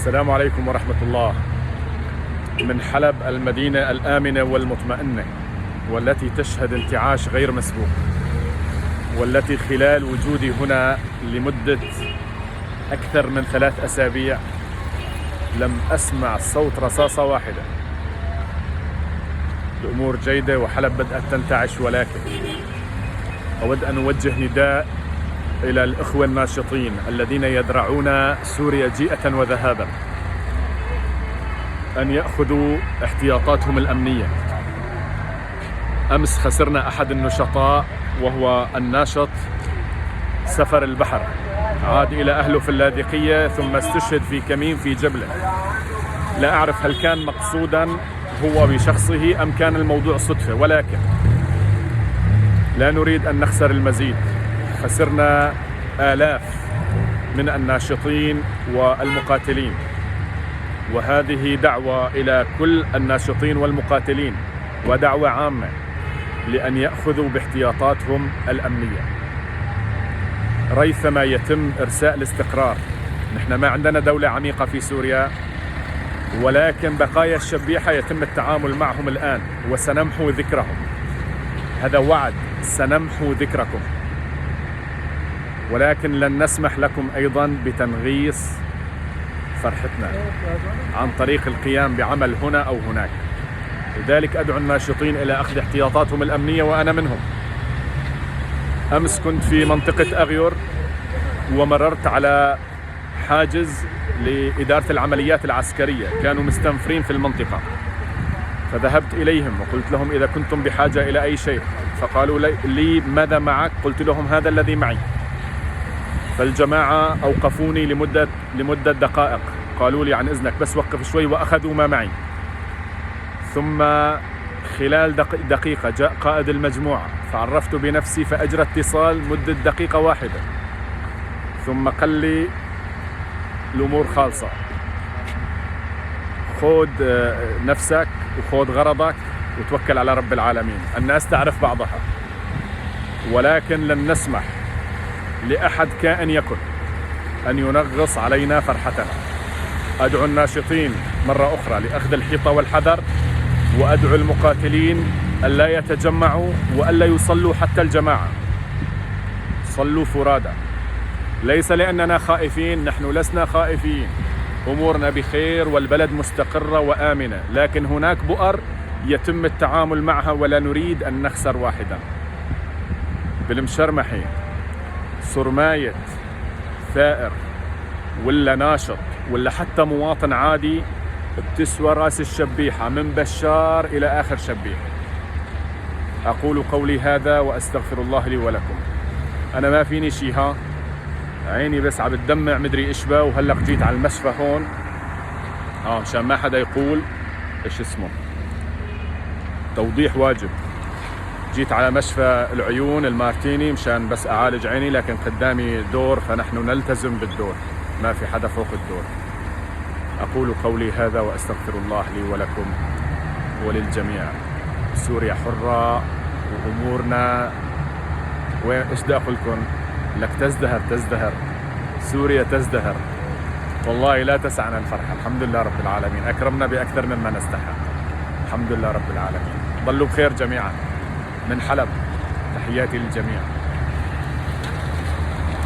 السلام عليكم ورحمة الله. من حلب، المدينة الآمنة والمطمئنة، والتي تشهد انتعاش غير مسبوق، والتي خلال وجودي هنا لمدة أكثر من 3 أسابيع لم أسمع صوت رصاصة واحدة. الأمور جيدة وحلب بدأت تنتعش، ولكن أود أن أوجه نداء إلى الإخوة الناشطين الذين يدرعون سوريا جيئة وذهابا أن يأخذوا احتياطاتهم الأمنية. أمس خسرنا أحد النشطاء، وهو الناشط سفر البحر، عاد إلى أهله في اللاذقية ثم استشهد في كمين في جبلة. لا أعرف هل كان مقصودا هو بشخصه أم كان الموضوع صدفة، ولكن لا نريد أن نخسر المزيد. خسرنا آلاف من الناشطين والمقاتلين، وهذه دعوة إلى كل الناشطين والمقاتلين ودعوة عامة لأن يأخذوا باحتياطاتهم الأمنية ريثما يتم إرساء الاستقرار. نحن ما عندنا دولة عميقة في سوريا، ولكن بقايا الشبيحة يتم التعامل معهم الآن، وسنمحو ذكرهم. هذا وعد، سنمحو ذكركم، ولكن لن نسمح لكم أيضا بتنغيص فرحتنا عن طريق القيام بعمل هنا أو هناك. لذلك أدعو الناشطين إلى أخذ احتياطاتهم الأمنية، وأنا منهم. أمس كنت في منطقة أغيور ومررت على حاجز لإدارة العمليات العسكرية، كانوا مستنفرين في المنطقة، فذهبت إليهم وقلت لهم إذا كنتم بحاجة إلى أي شيء، فقالوا لي ماذا معك؟ قلت لهم هذا الذي معي. فالجماعة أوقفوني لمدة دقائق، قالوا لي عن إذنك بس وقف شوي، وأخذوا ما معي. ثم خلال دقيقة جاء قائد المجموعة فعرفت بنفسي، فأجرى اتصال مدة دقيقة واحدة، ثم قال لي الأمور خالصة، خذ نفسك وخذ غرضك وتوكل على رب العالمين. الناس تعرف بعضها، ولكن لن نسمح لأحد كائن يكن أن ينغص علينا فرحتنا. أدعو الناشطين مرة أخرى لأخذ الحيطة والحذر، وأدعو المقاتلين ألا يتجمعوا وألا يصلوا حتى الجماعة. صلوا فرادى، ليس لأننا خائفين، نحن لسنا خائفين، أمورنا بخير والبلد مستقرة وآمنة، لكن هناك بؤر يتم التعامل معها ولا نريد أن نخسر واحدا. بالمشرمحي، صرماية، ثائر، ولا ناشط، ولا حتى مواطن عادي، بتسوى راس الشبيحة من بشار إلى آخر شبيح. أقول قولي هذا وأستغفر الله لي ولكم. أنا ما فيني شي، عيني بس عم بتدمع مدري إيش بها، وهلق جيت على المشفى هون مشان ما حدا يقول إيش اسمه، توضيح واجب. جيت على مشفى العيون المارتيني مشان بس أعالج عيني، لكن قدامي دور، فنحن نلتزم بالدور، ما في حدا فوق الدور. أقول قولي هذا وأستغفر الله لي ولكم وللجميع. سوريا حرة وأمورنا وين، إيش بدي أقول لكم؟ لك تزدهر سوريا، تزدهر والله، لا تسعنا الفرحة. الحمد لله رب العالمين، أكرمنا بأكثر مما نستحق. الحمد لله رب العالمين. ضلوا بخير جميعا. من حلب، تحياتي للجميع.